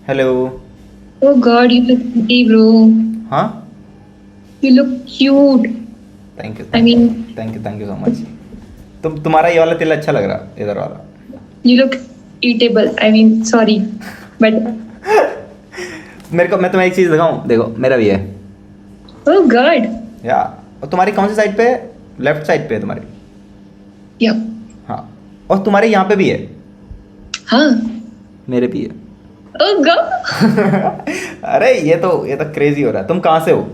Hello. Oh God, you look pretty, bro. हाँ। You look cute. Thank you I thank you mean, thank you thank you so much. तुम्हारा ये वाला तिल अच्छा लग रहा, इधर वाला। you look eatable. I mean, sorry, but मैं तुम्हें एक चीज़ दिखाऊं, देखो मेरा भी है। oh God, या। और तुम्हारी कौन सी साइड पे है? लेफ्ट साइड पे है तुम्हारी। yeah, हाँ। और तुम्हारे यहाँ पे भी है। हाँ, मेरे भी है। oh God. अरे ये तो क्रेजी हो रहा है। तुम कहाँ से हो?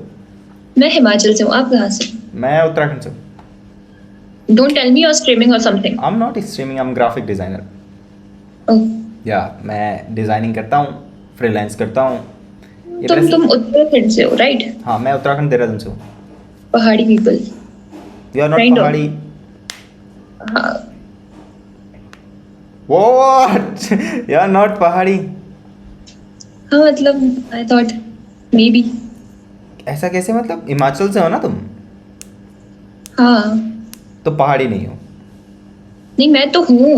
मैं हिमाचल से हूँ, आप कहाँ से? मैं उत्तराखंड से हूँ। Don't tell me you're streaming or something. I am not streaming, I am graphic designer. Oh, या मैं डिज़ाइनिंग करता हूँ, फ्रीलांस करता हूँ। ये मेरा तुम उत्तराखंड से हो, right? हाँ, मैं उत्तराखंड देहरादून से हूँ। Pahadi people, you are not kind of. पहाड़ी। हाँ, What? You are not पहाड़ी। हाँ मतलब I thought maybe. ऐसा कैसे? मतलब हिमाचल से हो ना तुम? हाँ, तो पहाड़ी नहीं हो? नहीं मैं तो हूँ।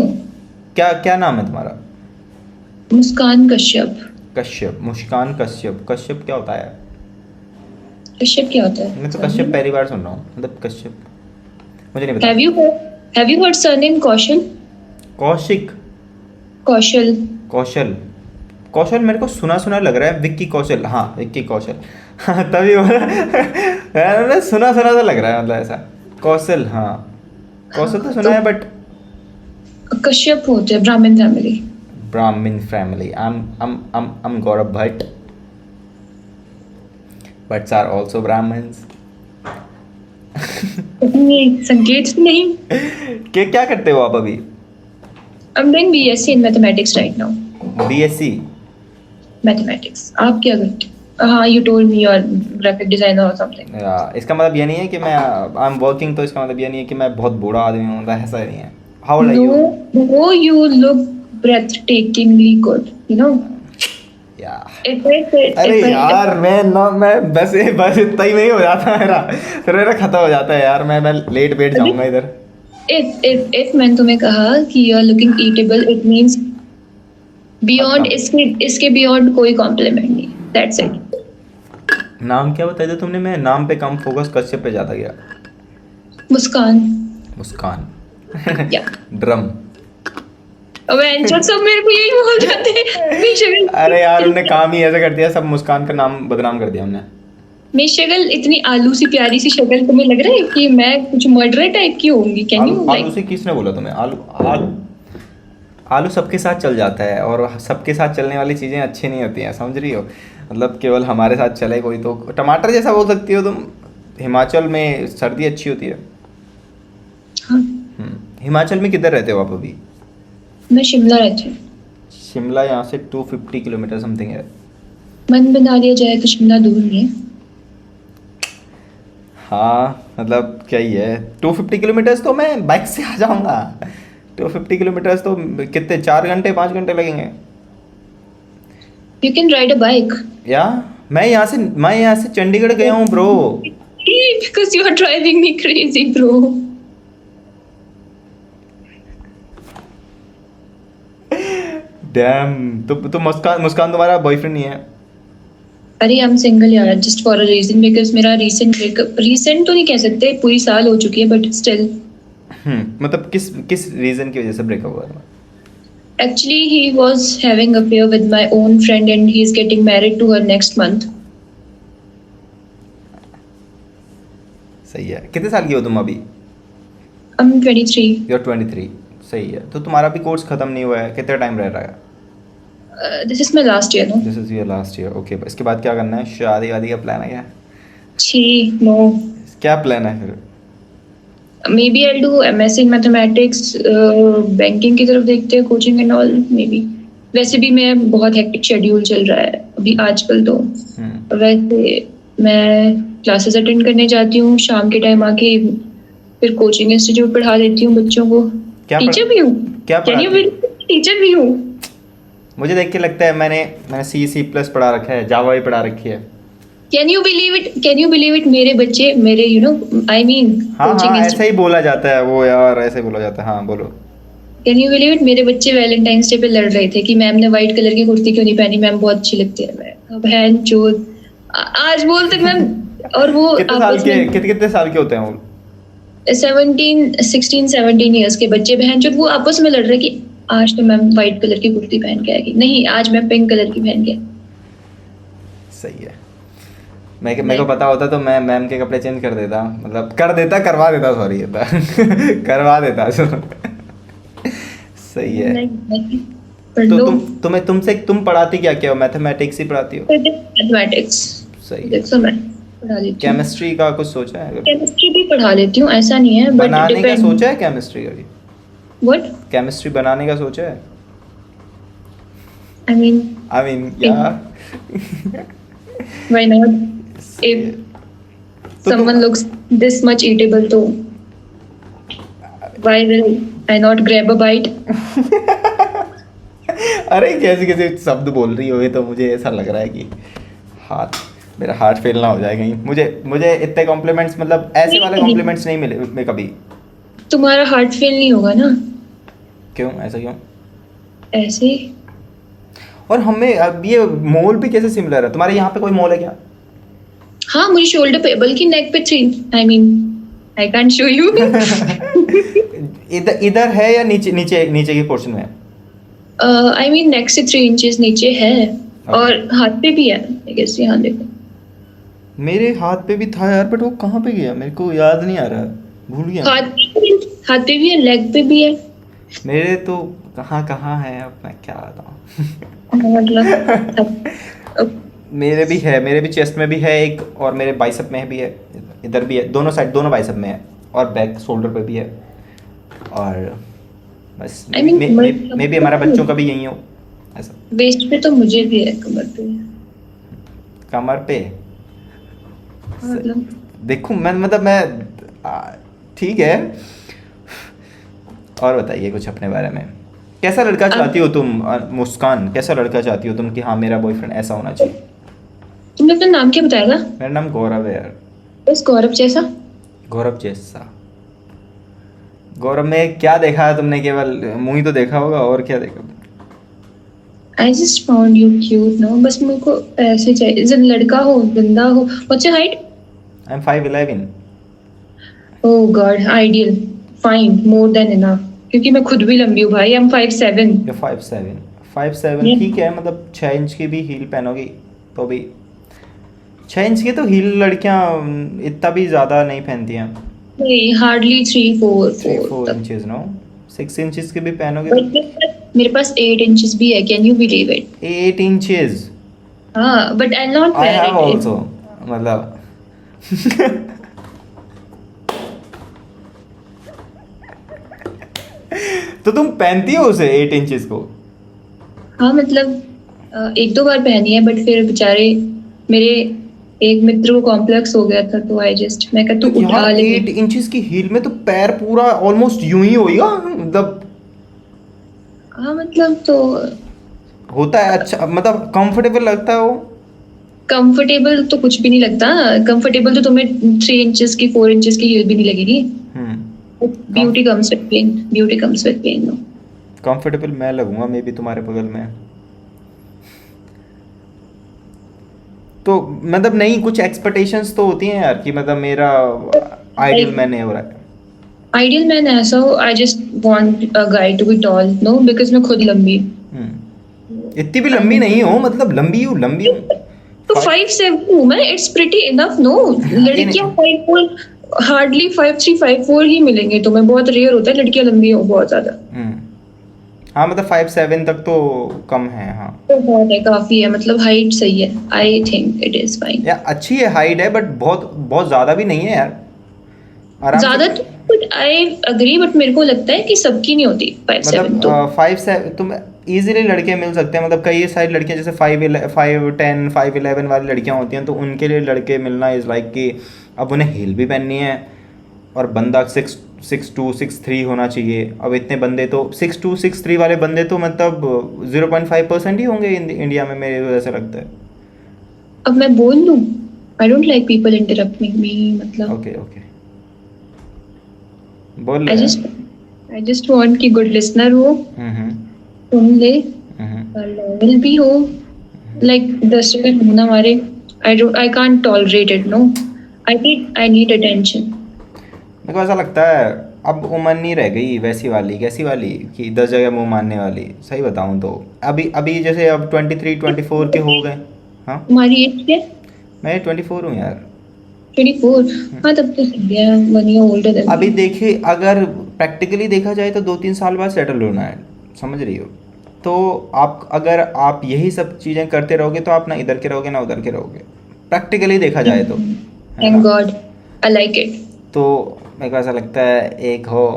क्या क्या नाम है तुम्हारा? मुस्कान कश्यप। कश्यप, मुस्कान कश्यप। कश्यप क्या होता है? कश्यप क्या होता है? मैं तो कश्यप पहली बार सुन रहा हूँ, मतलब कश्यप मुझे नहीं पता। Have you heard surname Kaushal? Kaushik. कौशल। कौशल। कौशल मेरे को सुना सुना लग रहा है। विक्की कौशल, हाँ विक्की कौशल। हाँ तभी बोला। मैंने सुना सुना सा लग रहा है, मतलब ऐसा। कौशल, हाँ। कौशल तो सुना है बट। कश्यप होते हैं ब्राह्मण फैमिली। ब्राह्मण family. I'm Gaurav Bhatt. Butts are also Brahmins। संकेत नहीं। क्या करते हो आप अभी? I'm doing BSc in mathematics right now. BSc। Mathematics. आप क्या करते हो? हाँ, you told me you're graphic designer or something. या इसका मतलब ये नहीं है कि मैं आई एम वर्किंग, तो इसका मतलब ये नहीं है कि मैं बहुत बूढ़ा आदमी हूँ, मतलब ऐसा नहीं है। How old are you? No, you look breathtakingly good. You know. या। If अरे I यार मैं बस इतना ही नहीं हो जाता मेरा। फिर मेरा खत्म हो जाता है यार। मैं लेट बैठ जाऊंगा इधर। if मैंने तुम्हें कहा कि you're looking eatable, it means beyond इसके beyond कोई compliment नहीं. That's it. नाम क्या बताया था तुमने? मैं नाम पे कम फोकस, कश्यप पे ज़्यादा गया। मुस्कान. मुस्कान। या. ड्रम। अब एंजल सब मेरे को यही बोल जाते हैं। बेशकल अरे यार उनने काम ही ऐसा कर दिया, सब मुस्कान का नाम बदनाम कर दिया हमने। बेशकल इतनी आलू सी प्यारी सी शक्ल, तुम्हें लग रहा है कि मैं कुछ मर्डर टाइप की होंगी? कैन यू आलू से किसने बोला तुम्हें? आलू आलू आलू सबके साथ चल जाता है, और सबके साथ चलने वाली चीज़ें अच्छी नहीं होती हैं, समझ रही हो? मतलब केवल हमारे साथ चले कोई तो टमाटर जैसा बोल सकती हो तुम। हिमाचल में सर्दी अच्छी होती है। हाँ, हिमाचल में किधर रहते हो आप अभी? मैं शिमला रहती हूँ। शिमला यहाँ से 250 किलोमीटर समथिंग है। मन बना लिया जाए तो शिमला दूर नहीं है। हाँ मतलब क्या ही है, 250 किलोमीटर्स तो मैं बाइक से आ जाऊँगा। 250 किलोमीटर्स तो कितने, 4 घंटे 5 घंटे लगेंगे। You can ride a bike. या मैं यहाँ से चंडीगढ़ गया हूँ bro. Because you are driving me crazy bro. Damn. तो मुस्कान तुम्हारा बॉयफ्रेंड नहीं है? अरे आई एम सिंगल यार, just for a reason, because मेरा रीसेंट तो नहीं कह सकते, पूरी साल हो चुकी है, बट स्टिल। मतलब किस रीजन की वजह से ब्रेकअप हुआ था? Actually, he was having affair with my own friend and he is getting married to her next month. सही है। कितने साल की हो तुम अभी? I'm 23. You're 23। सही है। तो तुम्हारा भी कोर्स खत्म नहीं हुआ है, कितना टाइम रह रहा है? This is my last year, no? This is your last year, okay. इसके बाद क्या करना है? शादी वादी का प्लान है क्या? No. क्या प्लान है फिर? Maybe I'll do MSc in mathematics, banking की तरफ देखते हैं, coaching and all, maybe. वैसे भी मैं बहुत हेक्टिक शेड्यूल चल रहा है अभी आजकल तो। वैसे मैं क्लासेस अटेंड करने जाती हूँ, शाम के टाइम आके फिर कोचिंग इंस्टीट्यूट पढ़ा लेती हूँ बच्चों को। टीचर भी हूँ। क्या टीचर भी हूँ। मुझे देख के लगता है मैंने C++ पढ़ा रखा है, जावा भी पढ़ा रखी है। Can you believe it? मेरे बच्चे मेरे I mean हाँ coaching ऐसा ही बोला जाता है वो यार, ऐसे ही बोला जाता है। हाँ बोलो। कैन यू बिलीव इट, मेरे बच्चे वैलेंटाइंस डे पे लड़ रहे थे कि मैम ने व्हाइट कलर की कुर्ती क्यों नहीं पहनी, मैम बहुत अच्छी लगती है। मैं बहन चोद, आज बोलते मैम। और वो कितने साल आपस के में कितने साल के होते हैं वो? 16 17 ईयर्स के बच्चे बहन चोद, वो आपस में लड़ रहे कि आज तो मैम व्हाइट कलर की कुर्ती पहन के आएगी, नहीं आज मैं पिंक कलर की पहन के। सही है। मेरे को पता होता तो मैं मैम के कपड़े चेंज कर देता, मतलब करवा देता, सॉरी करवा देता। सही है। नहीं, पढ़ तो लो। तुम पढ़ाती क्या हो? मैथमेटिक्स ही पढ़ाती हो? मैथमेटिक्स, सही है। देखो मैं पढ़ा लेती हूँ। केमिस्ट्री का कुछ सोचा है? केमिस्ट्री भी पढ़ा लेती हूँ, ऐसा नहीं है, बट बनाने का डिपेंड। सोचा है केमिस्ट्री का भी? व्हाट? केमिस्ट्री बनाने का सोचा है? आई मीन या why not, if someone looks this much eatable, तो why will I not grab a bite? अरे कैसे कैसे शब्द बोल रही हो, ये तो मुझे ऐसा लग रहा है कि मेरा हार्ट फेल ना हो जाए कहीं। मुझे इतने कॉम्प्लीमेंट्स, मतलब ऐसे वाले कॉम्प्लीमेंट्स नहीं मिले मैं कभी। तुम्हारा हार्ट फेल नहीं होगा ना? क्यों? ऐसा क्यों? ऐसे। और हमें अब ये मोल भी कैसे सिमिलर है? तुम्हारे यहाँ पे कोई मोल है क्या? हाँ, मुझे शोल्डर पे, बल्कि नेक पे 3, I mean I can't show you. इधर है या नीचे के पोर्शन में? आई मीन नेक से 3 इंचेस नीचे है, और हाथ पे भी है, आई गेस। यहाँ देखो, मेरे हाथ पे भी था यार, बट वो कहाँ पे गया मेरे को याद नहीं आ रहा, भूल गया। हाथ पे भी है, लेग पे भी है। मेरे तो कहाँ है, अब मैं क्या बताऊँ। मतलब मेरे भी चेस्ट में भी है एक, और मेरे बाइसेप में भी है, इधर भी है, दोनों साइड, दोनों बाइसेप में है, और बैक शोल्डर पे भी है। और बस मे भी हमारा बच्चों का भी यही हो ऐसा। वेस्ट पे तो मुझे भी है, कमर पे। कमर पे मतलब देखूं मैं ठीक है। और बताइए कुछ अपने बारे में। कैसा लड़का चाहती हो तुम मुस्कान? कैसा लड़का चाहती हो तुम कि हाँ मेरा बॉयफ्रेंड ऐसा होना चाहिए? तुमने अपना नाम क्या बताया था? मेरा नाम गौरव है यार। बस गौरव जैसा? गौरव जैसा? गौरव में क्या देखा है तुमने? केवल मुंह ही तो देखा होगा, और क्या देखा? I just found you cute, no, बस मेरे को ऐसे चाहिए, जब लड़का हो, बंदा हो। What's your height? I am 5'11". Oh God, ideal, fine, more than enough, क्योंकि मैं खुद भी लंबी हूँ भाई। I am 5'7". ये 5'7", ठीक है। मतलब 6 इंच की भी हील पहनोगी तो भी 6 इंच की तो हील लड़कियां इतना भी ज़्यादा नहीं पहनती हैं। नहीं, हार्डली 3-4 इंचेस, नो 6 इंचेस की भी पहनोगे तो। मेरे पास 8 इंचेस भी है, can you believe it? 8 inches? हाँ, but I not I have wear it. Also, मतलब तो तुम पहनती हो उसे 8 इंचेस को? हाँ, मतलब 1-2 बार पहनी है, बट फिर बेचारे मेरे एक मित्र को कॉम्प्लेक्स हो गया था, तो मैं कहता तो हूँ उठा यार ले। 8 इंचेस की हील में तो पैर पूरा ऑलमोस्ट यूं ही होएगा, मतलब हाँ, मतलब तो होता है अच्छा, मतलब कंफर्टेबल लगता है वो? कंफर्टेबल तो कुछ भी नहीं लगता। कंफर्टेबल तो तुम्हें 3 इंचेस की, 4 इंचेस की हील भी नहीं लगेगी। Beauty comes with pain, beauty comes with pain. No, comfortable मैं लगूंगा मे बी तुम्हारे बगल में। तो मतलब नहीं, कुछ एक्सपेक्टेशंस तो होती हैं यार कि मतलब मेरा आइडियल मैन है हो रहा है। आइडियल मैन ऐसा हो, I just want a guy to be tall, no, because मैं खुद लंबी हूँ। इतनी भी लंबी नहीं हो, मतलब लंबी हूँ तो 5'7" हूँ मैं, इट्स प्रीटी इनफ, नो। लड़कियां 5'4", हार्डली 5'3", 5'4" ही मिलेंगे तुम्हें, बहुत रेयर होता है लड़कियां लंबी हो बहुत ज्यादा। हाँ, मतलब 5'7" तक तो कम है। हाँ, तो बहुत है, काफी है, मतलब हाइट सही है, I think it is fine. या अच्छी है हाइट है, बट बहुत बहुत ज्यादा भी नहीं है यार, आराम ज्यादा से। तो, बट आई अग्री, बट मेरे को लगता है कि सबकी नहीं होती 5'7" तो। 5'7" तुम इजीली लड़के मिल सकते हैं, मतलब कई सारी लड़कियां जैसे 5'10", 5'11" वाली लड़कियां होती हैं, तो उनके लिए लड़के मिलना इज़ लाइक कि अब उन्हें हील भी पहननी है, और बंदा 6'2", 6'3" होना चाहिए। अब इतने बंदे तो 6'2", 6'3" वाले बंदे तो मतलब 0.5% ही होंगे इंडिया में, मेरे को ऐसा लगता है। अब मैं बोल लूं, I don't like people interrupting me, मतलब ओके बोल आई रहे जस्ट हैं। आई जस्ट वांट कि गुड लिसनर हो, हम्म सुन ले, हम्म लॉयल भी हो, लाइक 10 जगह हो ना मारे। I can't tolerate it, no. I need attention. मेरे को ऐसा लगता है अब उम्र नहीं रह गई वैसी वाली, कैसी वाली कि 10 जगह मुंह मारने वाली। सही बताऊं तो अभी अभी जैसे अब 23 24 के हो गए। हाँ, तुम्हारी एज क्या है? मैं 24 हूँ यार। 24? हाँ, तब तो सही है, 1 ईयर ओल्डर देन अभी मी। देखिए, अगर प्रैक्टिकली देखा जाए तो 2 3 साल बाद सेटल होना है, समझ रही हो? तो आप अगर आप यही सब चीज़ें करते रहोगे तो आप ना इधर के रहोगे ना उधर के रहोगे, प्रैक्टिकली देखा जाए तो, है थैंक ना? God, I like it. तो मेरे को ऐसा लगता है एक हो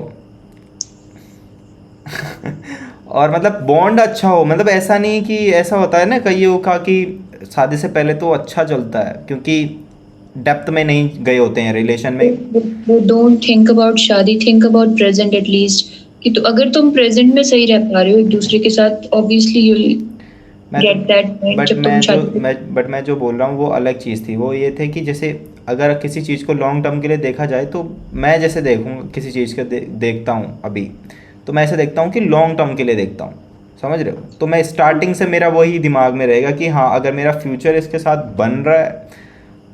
और मतलब बॉन्ड अच्छा हो, मतलब ऐसा नहीं कि ऐसा होता है ना कईयों का कि शादी से पहले तो अच्छा चलता है क्योंकि डेप्थ में नहीं गए होते हैं रिलेशन में। डोंट थिंक अबाउट शादी, थिंक अबाउट प्रेजेंट एटलीस्ट। कि तो अगर तुम प्रेजेंट में सही रह पा रहे हो एक दूसरे के साथ, ऑब्वियसली यू विल मैं तो गेट दैट पॉइंट बट जब तुम मैं जो शादी। मैं जो बोल रहा हूँ वो अलग चीज़ थी। वो ये थे कि जैसे अगर किसी चीज़ को लॉन्ग टर्म के लिए देखा जाए तो मैं जैसे देखूँ किसी चीज़ को देखता हूँ अभी, तो मैं ऐसे देखता हूँ कि लॉन्ग टर्म के लिए देखता हूँ, समझ रहे हो? तो मैं स्टार्टिंग से मेरा वही दिमाग में रहेगा कि हाँ, अगर मेरा फ्यूचर इसके साथ बन रहा है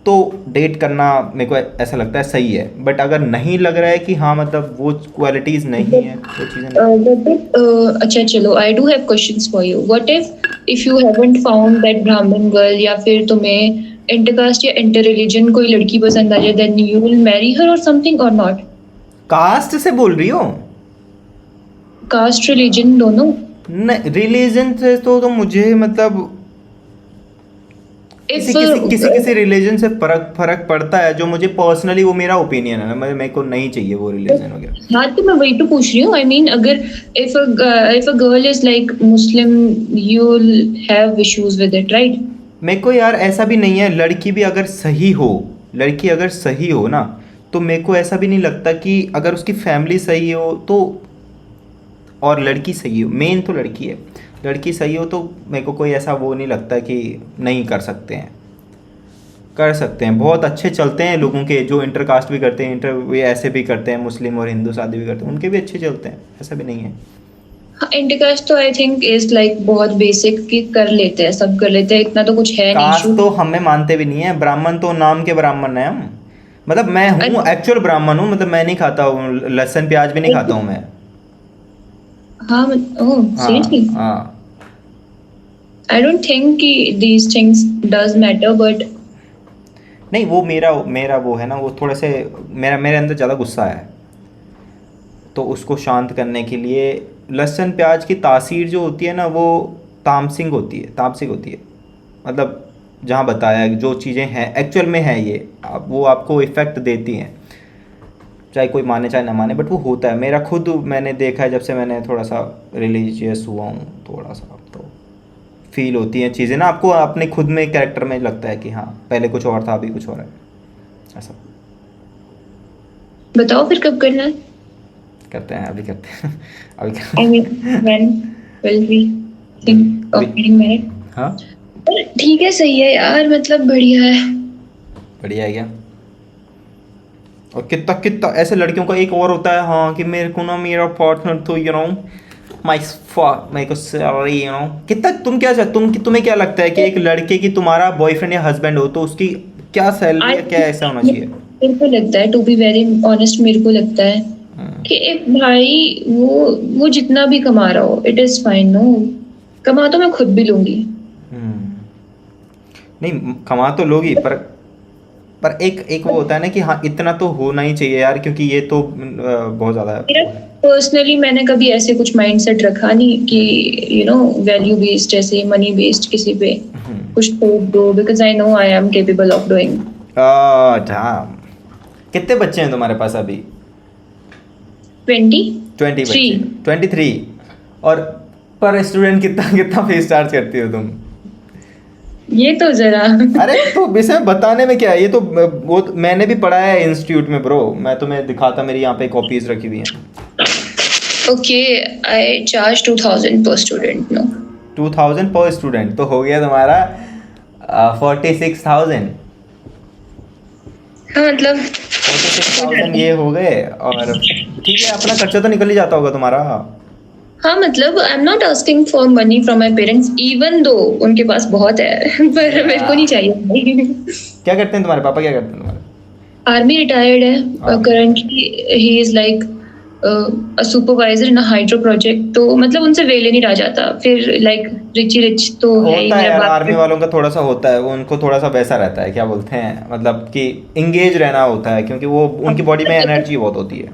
तो डेट करना मेरे को ऐसा लगता है सही है। बट अगर नहीं लग रहा है कि हाँ मतलब वो क्वालिटीज़ नहीं है, वो चीज़ें नहीं। अच्छा चलो, I do have questions for you. What if you haven't found that ब्राह्मण गर्ल, या फिर तुम्हें इंटरकास्ट या इंटर रिलीजन कोई लड़की पसंद आ जाए, then you will marry her और समथिंग और नॉट? कास्ट से बोल रही हो? कास्ट रिलीजन दोनों? नहीं, रिलीजन से तो मुझे मतलब इफ किसी रिलीजन से फर्क फर्क पड़ता है, जो मुझे पर्सनली वो मेरा ओपिनियन है ना, मेरे को नहीं चाहिए वो रिलीजन वगैरह। हाँ, तो मैं वही तो पूछ रही हूँ। आई मीन, अगर if a girl is like Muslim, you will have issues with it, right? मेरे को यार ऐसा भी नहीं है, लड़की भी अगर सही हो, लड़की अगर सही हो ना, तो मेरे को ऐसा भी नहीं लगता कि अगर उसकी फैमिली सही हो तो, और लड़की सही हो, मेन तो लड़की है, लड़की सही हो तो मेरे को कोई ऐसा वो नहीं लगता कि नहीं कर सकते हैं, कर सकते हैं। बहुत अच्छे चलते हैं लोगों के, जो इंटरकास्ट भी करते हैं, इंटर वे ऐसे भी करते हैं, मुस्लिम और हिंदू शादी भी करते हैं, उनके भी अच्छे चलते हैं, ऐसा भी नहीं है। हाँ, इंटरकास्ट तो आई थिंक इज लाइक बहुत बेसिक, कि कर लेते हैं, सब कर लेते हैं, इतना तो कुछ है नहीं कास्ट इशू। तो हमें मानते भी नहीं है, ब्राह्मण तो नाम के ब्राह्मण है हम। मतलब मैं हूँ एक्चुअल ब्राह्मण हूँ, मतलब मैं नहीं खाता हूँ लहसुन प्याज भी नहीं खाता हूँ मैं। हाँ, ओह हाँ सीरियसली? हाँ। आई डोंट थिंक कि these things does matter, but नहीं, वो मेरा मेरा वो है ना, वो थोड़े से मेरे अंदर ज़्यादा गुस्सा है, तो उसको शांत करने के लिए लहसुन प्याज की तासीर जो होती है ना, वो तामसिंग होती है, तामसिक होती है। मतलब जहाँ बताया है जो चीज़ें हैं एक्चुअल में है ये, वो आपको इफ़ेक्ट देती हैं, चाहे कोई माने चाहे ना माने, बट वो होता है। मेरा खुद मैंने देखा है, जब से मैंने थोड़ा सा रिलीजियस हुआ हूँ थोड़ा सा, तो फील होती हैं चीज़ें ना आपको, अपने खुद में कैरेक्टर में लगता है कि हाँ पहले कुछ और था अभी कुछ और है, ऐसा। बताओ फिर कब करना है? करते हैं, अभी करते हैं अभी I mean, when will we think of अभी। Getting married? हाँ, ठीक है, सही है यार, मतलब बढ़िया है। बढ़िया है क्या? और कितना कितना ऐसे लड़कियों का एक और होता है, हाँ कि मेरे को ना मेरा पार्टनर तो माई मेरे को सॉरी कितना, तुम क्या तुम्हें क्या लगता है कि एक लड़के की तुम्हारा बॉयफ्रेंड या हस्बैंड हो तो उसकी क्या सैलरी आज या क्या ऐसा होना चाहिए? मेरे को लगता है, टू बी वेरी ऑनेस्ट, मेरे को लगता है हम्म, कि एक भाई, वो जितना भी कमा रहा हो, इट इज फाइन, नो। कमा तो मैं खुद भी लूंगी। हम्म। नहीं, कमा तो लोगी, पर एक एक वो होता है ना कि हाँ इतना तो होना ही चाहिए यार, क्योंकि ये तो बहुत ज़्यादा मेरा वो है। पर्सनली, मैंने कभी ऐसे कुछ माइंडसेट रखा नहीं कि वैल्यू बेस्ड, ऐसे मनी बेस्ड किसी पे कुछ थोप दो, because I know I am capable of doing. हाँ। कितने बच्चे हैं तुम्हारे पास अभी? 20 23। बच्चे? 23? और पर स्टूडेंट कितना कितना फीस चार्ज करती हो तुम? ये तो जरा अरे तो विषय बताने में क्या है, ये तो वो मैंने भी पढ़ा है इंस्टीट्यूट में ब्रो, मैं तुम्हें दिखाता, मेरी यहाँ पे कॉपीज रखी हुई हैं। ओके, आई चार्ज 2000 पर स्टूडेंट, नो। 2000 पर स्टूडेंट तो हो गया तुम्हारा 46,000। हाँ, मतलब 46,000 ये हो गए, और ठीक है, अपना खर्चा तो निकल ही जाता होगा तुम्हारा। हाँ मतलब आई am not asking for money from my parents even though उनके पास बहुत है पर मेरे को नहीं चाहिए। क्या करते हैं तुम्हारे पापा, क्या करते हैं तुम्हारे? आर्मी रिटायर्ड है currently, he is like a supervisor in a hydro project, तो मतलब उनसे वेले नहीं रह जाता। फिर लाइक रिच तो है ही होता है मेरा यार, बाप। आर्मी वालों का थोड़ा सा होता है, वो उनको थोड़ा सा वैसा रहता है, क्या बोलते हैं, मतलब कि इंगेज रहना होता है, क्योंकि वो उनकी बॉडी में एनर्जी बहुत होती है।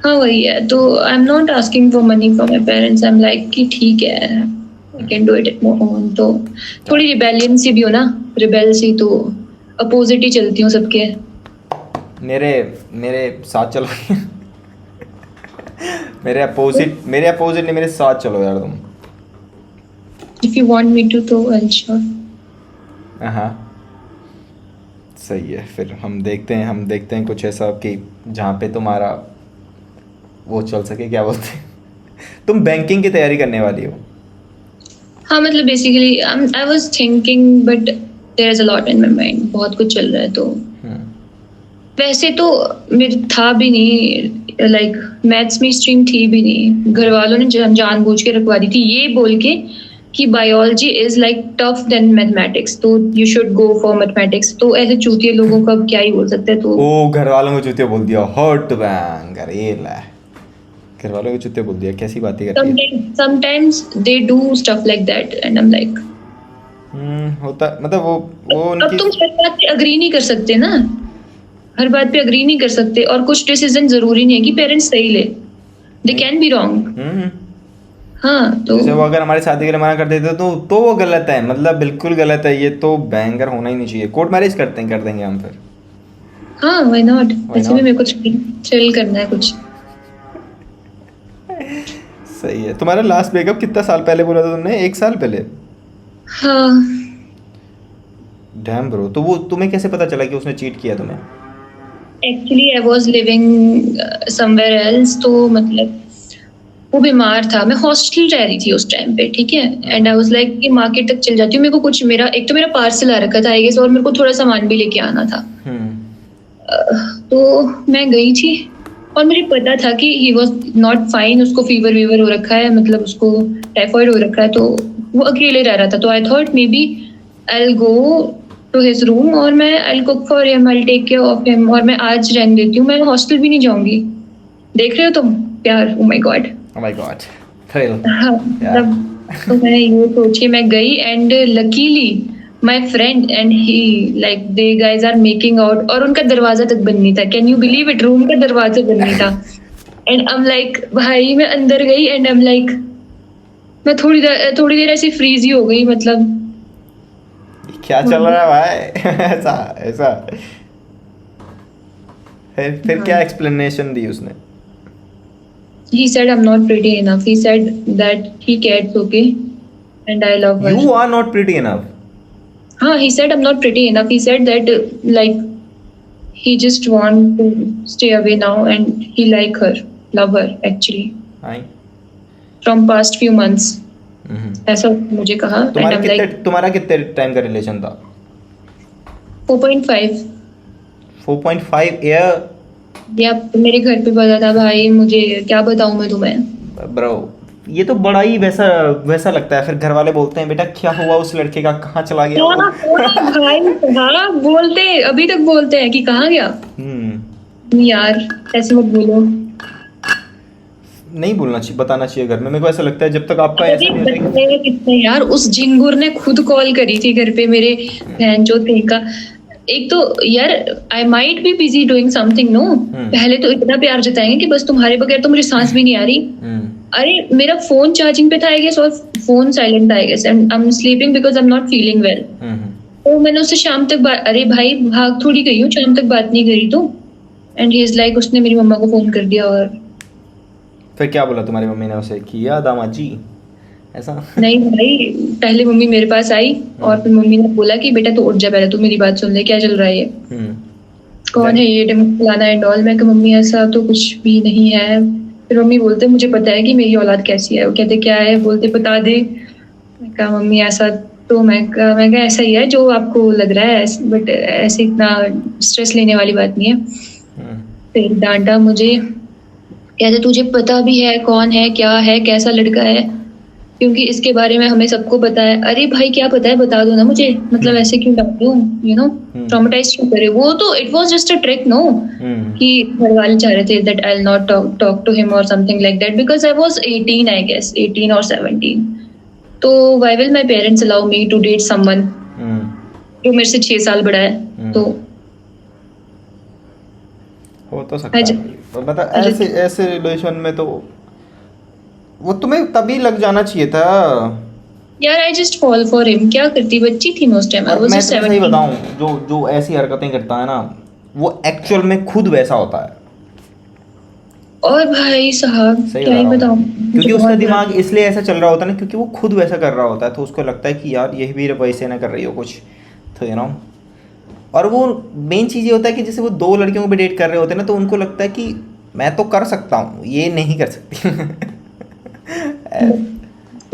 हाँ वही है, तो आई am not asking for money from my parents, I am like कि ठीक है I can do it at my own. तो थोड़ी रिबेलियन सी भी हो ना, रिबेल सी, तो अपोजिट ही चलती हूँ सबके। मेरे मेरे साथ चलो मेरे अपोजिट नहीं, मेरे साथ चलो यार तुम। If you want me to तो आई श्योर। हाँ सही है, फिर हम देखते हैं कुछ ऐसा कि जहाँ पे तुम्हारा वो चल सके, क्या बोलते हैं तुम बैंकिंग की तैयारी करने वाली हो? हाँ मतलब basically I was thinking but there is a lot in my mind, बहुत कुछ चल रहा है। तो वैसे तो मेरे था भी नहीं, लाइक मैथ्स में स्ट्रीम थी भी नहीं, घर वालों ने जानबूझ के रखवा दी थी ये बोल के कि biology is like tough than mathematics, तो you should go for mathematics. तो ऐसे चूतिए लोगों का अब क्या ही बोल सकते हैं। तो ओ, घर वालों को चूतिया बोल दिया, हॉट बैंग, अरे ला, घर वालों को चूतिया बोल दिया, कैसी बातें करती है। sometimes they do stuff like that and I'm like होता, मतलब वो अब उनकी। तुम हर बात पे अग्री नहीं कर सकते ना, हर बात पे अग्री नहीं कर सकते, और कुछ डिसीजन जरूरी नहीं है कि पेरेंट्स सही ले, दे कैन बी रॉन्ग। हाँ तो जैसे वो अगर हमारी शादी के लिए मना कर देते तो वो गलत है, मतलब बिल्कुल गलत है, ये तो बैंगर होना ही नहीं चाहिए। कोर्ट मैरिज कर देंगे हम फिर। हाँ व्हाई नॉट, वैसे भी मेरे को चिल करना है कुछ। सही है। तुम्हारा लास्ट ब्रेकअप कितना साल पहले बोला था तुमने? 1 साल पहले? हाँ डैम ब्रो, तो वो तुम्हें कैसे पता चला कि उसने चीट किया तुम्हें? Actually I was living somewhere else, तो मतलब वो बीमार था, मैं हॉस्टल रह रही थी उस टाइम पे, ठीक है। एंड आई वाज लाइक कि मार्केट तक चल जाती हूँ, मेरे को कुछ, मेरा एक तो मेरा पार्सल आ रखा था आई गेस, और मेरे को थोड़ा सामान भी लेके आना था। तो मैं गई थी और मुझे पता था कि ही वाज नॉट फाइन, उसको फीवर हो रखा है, मतलब उसको टाइफाइड हो रखा है, तो वो अकेले रह रहा था। तो I thought maybe I will go to his room और मैं I will cook for him, I will take care of him, और मैं आज रहने देती हूँ, मैं हॉस्टल भी नहीं जाऊंगी। देख रहे हो तुम प्यार, oh my God, Oh my God, thrill. हाँ मतलब तो मैं ये सोच के मैं गई, and luckily my friend and he like they guys are making out, और उनका दरवाजा तक बंद नहीं था। Can you believe it, room का दरवाजा बंद नहीं था। एंड आई एम लाइक भाई, मैं अंदर गई एंड आई एम लाइक, मैं थोड़ी देर ऐसी फ्रीज ही हो गई, मतलब क्या चल रहा है भाई ऐसा ऐसा। फिर क्या एक्सप्लेनेशन दी उसने? he said I'm not pretty enough, he said that ठीक है it's okay and I love her. You are not pretty enough. हाँ, he said I'm not pretty enough, he said that like he just want to stay away now and he like her, love her actually Hi. from past few months. ऐसा मुझे कहा। तुम्हारा कितने time का relation था? 4.5 year. या मेरे घर पे पता था भाई, मुझे क्या बताऊं मैं तुम्हें ब्रो, ये तो बड़ा ही वैसा लगता है। फिर घर वाले बोलते हैं बेटा क्या हुआ उस लड़के का, कहाँ चला गया वो? भाई हाँ बोलते, अभी तक बोलते हैं कि कहाँ गया। यार ऐसे मत बोलो, नहीं बोलना चाहिए, बताना चाहिए घर में। मेरे को ऐसा लगता है जब तक आपका ऐसा नहीं कितने यार, उस झिंगुर ने खुद कॉल करी थी घर पे मेरे बहन जो थे का। एक तो यार I might be busy doing something, no पहले तो इतना प्यार जताएंगे कि बस तुम्हारे बगैर तो मुझे सांस भी नहीं आ रही। अरे मेरा फोन चार्जिंग पे था आई गेस, और फोन साइलेंट था I guess, and I am sleeping because I am not feeling well. तो मैंने उससे शाम तक अरे भाई भाग थोड़ी गई हूँ, शाम तक बात नहीं करी तो। एंड ही इज लाइक उसने मेरी मम्मा को फोन कर दिया। और फिर क्या बोला तुम्हारी मम्मी ने उसे, किया दामाद जी ऐसा? नहीं भाई, पहले मम्मी मेरे पास आई और फिर मम्मी ने बोला कि बेटा तो उठ जा, पहले तू मेरी बात सुन ले, क्या चल रहा है ये, कौन है ये फलाना एंड ऑल। मैं कहा मम्मी ऐसा तो कुछ भी नहीं है। फिर मम्मी बोलते मुझे पता है कि मेरी औलाद कैसी है। वो कहते क्या है, बोलते बता दे। मैं कहा मम्मी ऐसा तो मैं कहा ऐसा ही है जो आपको लग रहा है, बट ऐसे इतना स्ट्रेस लेने वाली बात नहीं है। फिर डांटा मुझे, कहते तुझे पता भी है कौन है, क्या है, कैसा लड़का है, क्योंकि इसके बारे में हमें सबको पता है। अरे भाई क्या पता है बता दो ना मुझे, मतलब ऐसे क्यों डांट दूं, यू नो, ट्रॉमेटाइज क्यों करे। वो तो it was just a trick, no, कि घर वाले चाह रहे थे that I will not talk to him और something like that, because I was 18 I guess, 18 और 17। तो why will my parents allow me to date someone जो मेरे से 6 साल बड़ा है। तो हो तो सकता है, मतलब ऐसे ऐसे रिलेशन में तो वो तुम्हें तभी लग जाना चाहिए था यार। I just fall for him, क्या करती, बच्ची थी मैं उस टाइम, आई और वाज मैं जस्ट तुम्हें सही 17। बताऊं, जो जो ऐसी हरकतें करता है ना वो एक्चुअल में खुद वैसा होता है। और भाई साहब सही क्या बता ही रहा हूँ बताऊं, मैं, मुझे क्योंकि उसका बहुत बुरा। दिमाग इसलिए ऐसा चल रहा होता है ना, क्योंकि वो खुद वैसा कर रहा होता है, तो उसको लगता है कि यार यही भी वैसे ना कर रही हो कुछ, तो यू नो। और वो मेन चीज़ ये होता है कि जैसे वो दो लड़कियों को भी डेट कर रहे होते हैं ना, तो उनको लगता है कि मैं तो कर सकता हूँ, ये नहीं कर सकती।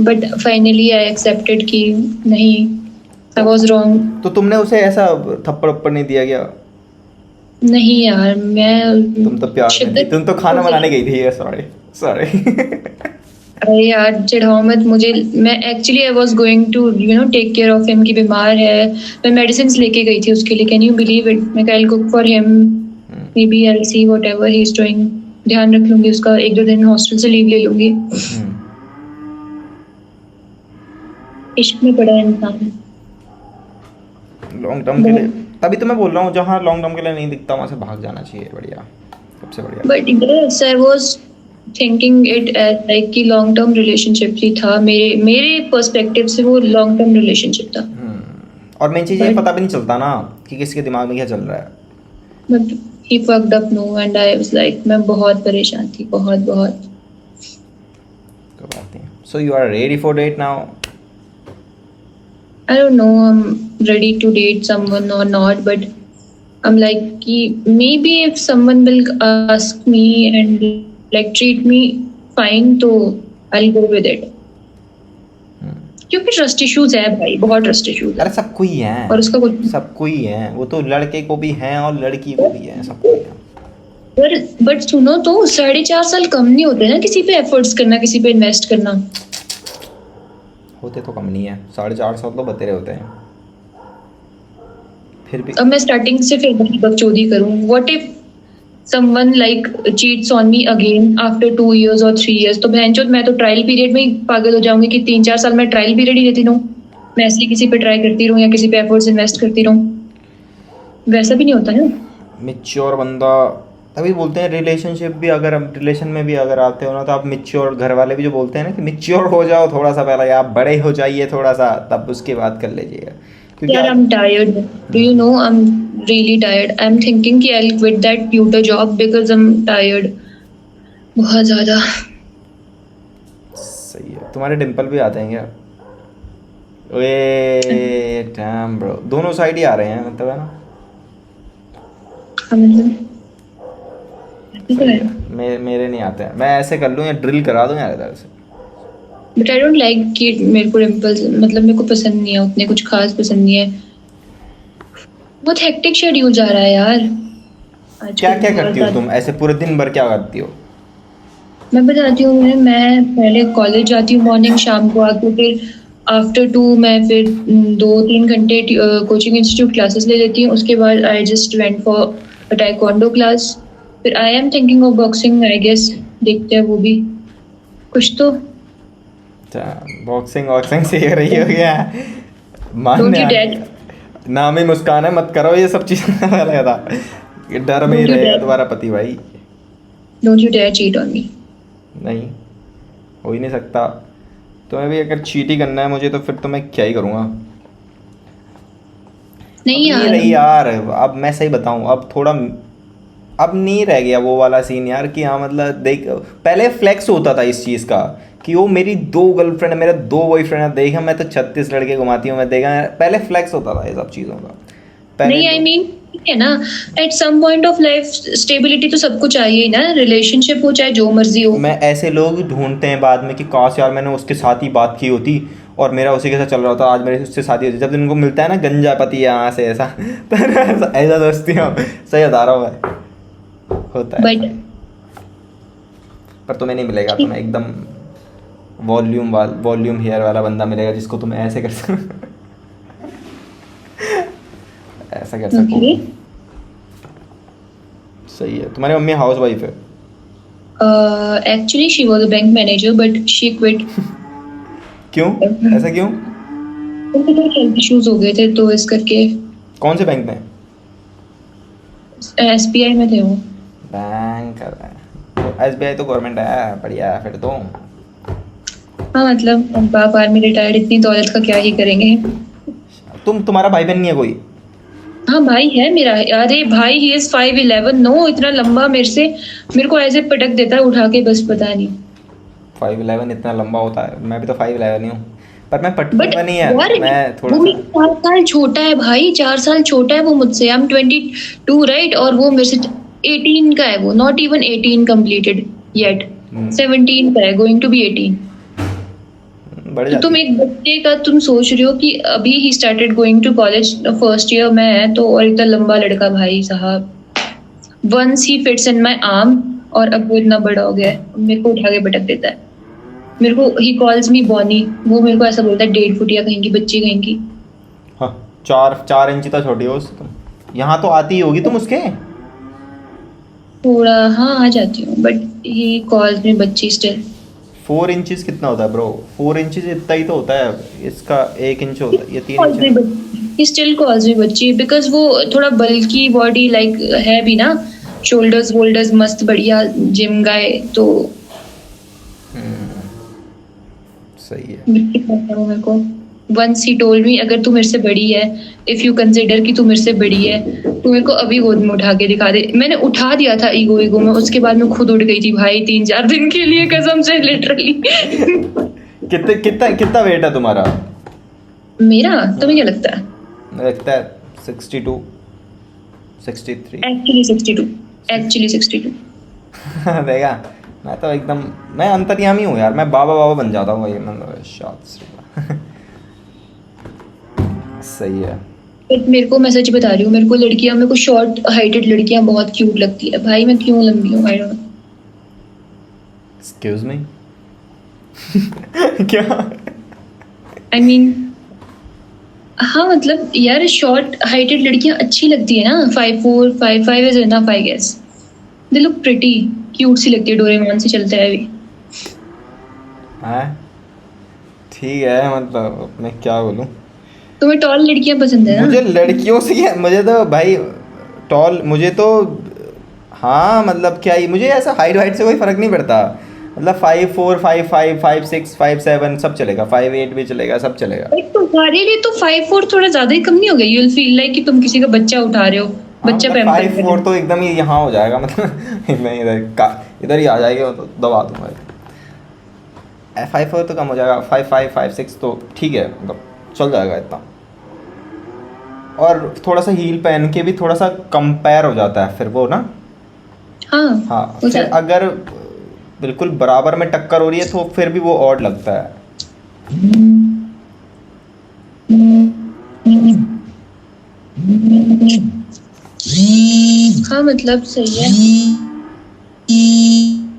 बट फाइनली आई एक्सेप्टेड कि नहीं, आई तो वाज रॉन्ग। तो तुमने उसे ऐसा थप्पड़ वप्पड़ नहीं दिया क्या? नहीं यार, मैं तुम तो प्यार में थी, शिद्दत। तुम तो खाना बनाने गई थी। Sorry sorry. अरे यार चिढ़ाओ मत मुझे, मैं actually I was going to you know take care of him, कि बीमार है। मैं मेडिसिन लेके गई थी उसके लिए, कैन यू बिलीव इट। मैं I will cook for him, maybe I will see whatever he is doing, ध्यान रख लूंगी उसका, 1-2 दिन हॉस्टल से लीव ले लूंगी। इश्क में पड़ा है इंसान लॉन्ग टर्म के लिए, बहुत। तभी तो मैं बोल रहा हूँ जहाँ लॉन्ग टर्म के लिए नहीं दिखता वहाँ से भाग जाना चाहिए। बढ़िया, सबसे बढ़िया। But yes I was thinking it as like कि लॉन्ग टर्म रिलेशनशिप ही था, मेरे मेरे पर्सपेक्टिव से वो लॉन्ग टर्म रिलेशनशिप था। और मेन चीज़ ये बट पता भी नहीं चलता ना कि किसके दिमाग में क्या चल रहा है। But he fucked up no and I was like, मैं बहुत परेशान थी, बहुत बहुत। कोई बात नहीं। So you are ready for date now? I don't know, I'm ready to date someone or not, but I'm like, कि maybe if someone will ask me and like treat me fine, तो I'll go with it. क्योंकि trust issues है भाई, बहुत trust issues है। अरे सबको ही है, और उसका कुछ सबको ही है, वो तो लड़के को भी है और लड़की को भी है, सबको ही है। बट सुनो तो 4.5 साल कम नहीं होते ना किसी पे एफर्ट्स करना, किसी पे इन्वेस्ट करना। होते तो कम नहीं है, 4.5 साल तो बतेरे होते हैं फिर भी। अब मैं स्टार्टिंग से फिर बकचोदी करूं, what if someone like cheats on me again after 2 years or 3 years, तो बहनचोद मैं तो ट्रायल पीरियड में ही पागल हो जाऊंगी कि 3-4 साल मैं ट्रायल पीरियड ही लेती रहूं, मैं ऐसे ही किसी पे ट्राई करती रहूं या किसी पे एफर्ट्स इन्वेस्ट करती रहूं। वैसा भी नहीं होता है। मिच्योर बंदा, तभी बोलते हैं रिलेशनशिप भी, अगर हम रिलेशन में भी अगर आते हो ना तो आप मिच्योर, घर वाले भी जो बोलते हैं ना कि मिच्योर हो जाओ थोड़ा सा पहले, आप बड़े हो जाइए थोड़ा सा, तब उसके बाद कर लीजिएगा। क्योंकि यार I'm tired, do you know, I'm really tired. I'm thinking कि I'll quit that tutor job because I'm tired, बहुत ज़्यादा। सही है, तुम्हारे डिम्पल भी आते हैं क्या? ओए डैम ब्रो, दोनों साइड ही आ रहे हैं मतलब, है ना? सही है, मेरे नहीं आते हैं, मैं ऐसे कर लूँ या ड्रिल करा दूँ यार इधर से। बट आई डोंट लाइक कि मेरे को डिम्पल्स, मतलब मेरे को पसंद नहीं है उतने, कुछ खास पसंद नहीं है। बहुत हेक्टिक शेड्यूल जा रहा है यार आजकल। क्या क्या बहुत करती हो ज़्यादा। तुम ऐसे पूरे दिन भर, क्या करती हो? मैं बताती हूँ, मैं पहले कॉलेज जाती हूँ मॉर्निंग, शाम को आके फिर आफ्टर 2 मैं फिर 2-3 घंटे कोचिंग इंस्टीट्यूट क्लासेस ले लेती हूँ। उसके बाद I just went for taekwondo class, फिर I am thinking of boxing, I guess देखते हैं वो भी कुछ तो। बॉक्सिंग वॉक्सिंग सीख रही हो क्या? डोंट मानने यू आ डेयर, गया। नाम ही मुस्कान है, मत करो ये सब चीज़ें। लगा था कि डर में ही डोंट यू रहेगा डेयर, तुम्हारा पति भाई। Don't you dare cheat on me. नहीं, हो ही नहीं सकता। तुम्हें भी अगर चीट ही करना है मुझे, तो फिर तो मैं क्या ही करूँगा। नहीं अब नहीं यार, रही यार, अब मैं सही बताऊँ, अब थोड़ा अब नहीं रह गया वो वाला सीन यार कि हाँ मतलब देख, पहले फ्लेक्स होता था इस चीज़ का कि वो मेरी 2 गर्लफ्रेंड है, मेरे 2 बॉयफ्रेंड है, देखा मैं तो 36 लड़के घुमाती हूँ मैं, देखा पहले फ्लेक्स होता था ये सब चीज़ों का पहले नहीं आई तो। मीन है ना, at some point of life stability तो सबको चाहिए ही ना, रिलेशनशिप हो चाहे जो मर्जी हो। मैं ऐसे लोग ढूंढते हैं बाद में कि काश यार मैंने उसके साथ ही बात की होती और मेरा उसी के साथ चल रहा होता, आज मेरे उससे शादी होती। जब उनको मिलता है ना गंजा पति यहाँ से ऐसा, तो ऐसा दोस्ती हो। सही बता रहा हूँ मैं। होता है बट ऐसा। पर तुम्हें नहीं मिलेगा, तुम्हें एकदम वॉल्यूम हेयर वाला बंदा मिलेगा जिसको तुम ऐसे कर सको ऐसा कर सको। ओके। सही है। तुम्हारी मम्मी हाउस वाइफ है? Actually she was a bank manager but she quit. क्यों? ऐसा क्यों? उनके थोड़े हेल्थ इश्यूज हो गए थे तो इस करके। कौन से बैंक में? एसबीआई में थे वो। बैंक कर रहे हैं। एसबीआई तो गवर्नमेंट है, बढ़िया है फिर तो। हाँ मतलब अब बाप आर्मी रिटायर्ड, इतनी दौलत का क्या ही करेंगे। तुम्हारा भाई बहन नहीं है कोई? हाँ भाई है मेरा। अरे भाई ही इज 5'11", नो इतना लंबा मेरे से, मेरे को ऐसे पटक देता है उठा के, बस पता नहीं। 5'11" इतना लंबा होता है? मैं भी तो 5'11" ही हूँ, पर मैं बट पटकूंगा नहीं है, यार मैं थोड़ा वो सा। मेरे 4 साल छोटा है भाई, 4 साल छोटा है वो मुझसे। आई एम 22 राइट, और वो मेरे से 18 का है। वो नॉट इवन 18 कंप्लीटेड येट, 17 का है, गोइंग टू बी 18। बढ़ तो तुम जाती है। एक बच्चे का तुम सोच रहे हो कि अभी ही started going to college, first year में है तो, और इतना लंबा लड़का भाई साहब, once he fits in my arm, और अब वो इतना बड़ा हो गया है, मेरे को उठा के पटक देता है। मेरे को ही कॉल्स मी बॉनी, वो मेरे को ऐसा बोलता है 1.5 फुटिया कहीं की बच्ची कहीं की। हाँ, 4 इंच तो छोटी हो उससे तुम। यहाँ तो आती ही होगी तुम उसके। थोड़ा हाँ आ जाती हूँ, बट ही कॉल्स मी बच्ची स्टिल। 4 इंचज कितना होता है ब्रो? 4 इंचज इतना ही तो होता है, इसका 1 इंच होता है, ये 3 inch. He still calls me बच्ची बिकॉज वो थोड़ा बल्की बॉडी लाइक है भी ना, शोल्डर्स वोल्डर्स मस्त बढ़िया जिम गाय, तो सही है। मेरे को वंस ही टोल्ड मी, अगर तू मेरे से बड़ी है, इफ यू कंसिडर कि तू मेरे से बड़ी है, तो मेरे को अभी गोद में उठा के दिखा दे। मैंने उठा दिया था ईगो में, उसके बाद मैं खुद उठ गई थी भाई 3-4 दिन के लिए, कसम से लिटरली। कितना वेट है तुम्हारा? मेरा तुम्हें क्या लगता है? मुझे लगता है 62, 63। एक्चुअली 62। देखा, मैं तो एकदम, मैं अंतर्यामी हूँ यार, मैं बाबा बन जाता हूँ भाई। सही है। बट मेरे को, मैं सच बता रही हूँ, मेरे को शॉर्ट हाइटेड लड़कियां बहुत क्यूट लगती है भाई। मैं क्यों लंबी हूँ, I don't know. Excuse me क्या? आई मीन हाँ मतलब यार शॉर्ट हाइटेड लड़कियां अच्छी लगती है ना। 5'4", 5'5" is enough I guess. They look pretty, cute सी लगती है, डोरेमोन से चलता है अभी। हाँ ठीक है, मतलब मैं क्या बोलूँ। तुम्हें टॉल लड़कियां पसंद है ना? मुझे लड़कियों से क्या, मुझे तो भाई टॉल, मुझे तो हाँ मतलब क्या ही, मुझे ऐसा हाइट वाइट से कोई फ़र्क नहीं पड़ता। मतलब 5'4", 5'5", 5'6", 5'7" सब चलेगा, 5'8" भी चलेगा, सब चलेगा। तुम्हारे लिए तो 5'4" थोड़ा ज्यादा ही कम नहीं हो गया? यू विल फील लाइक कि तुम किसी का बच्चा उठा रहे हो, बच्चा पैम्पर कर रहे हो। 5'4" तो एकदम ही यहाँ हो जाएगा, मतलब मैं इधर ही आ जाएगी, तो दबा दूंगा। 5'4" तो कम हो जाएगा, 5'5", 5'6" तो ठीक है, मतलब चल जाएगा इतना। और थोड़ा सा हील पहन के भी थोड़ा सा कंपेयर हो जाता है फिर वो ना। हाँ हो फिर जाता। अगर बिल्कुल बराबर में टक्कर हो रही है तो फिर भी वो ऑड लगता है। हाँ मतलब सही है।